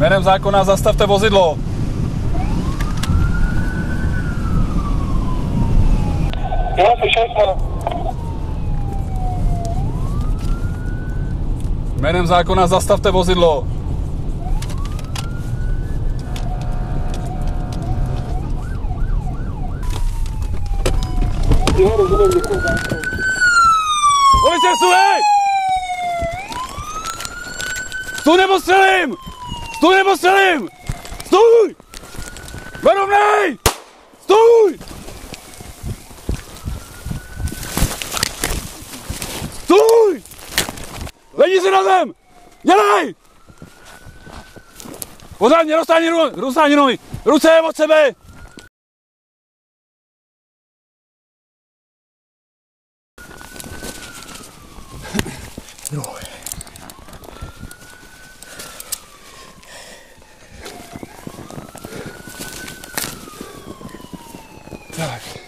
Jménem zákona zastavte vozidlo. Jo, slyšeli jsme. Jménem zákona zastavte vozidlo. Jo, rozumím, děkuji. Policie, stůj! Stůj nebo střelím! Stůj nebo střelím! Stůj! Verovnej! Stůj! Stůj! Ledi si na zem! Dělej! Pořádně, roztáhni nohy! Ruce od sebe! Jo. Tak.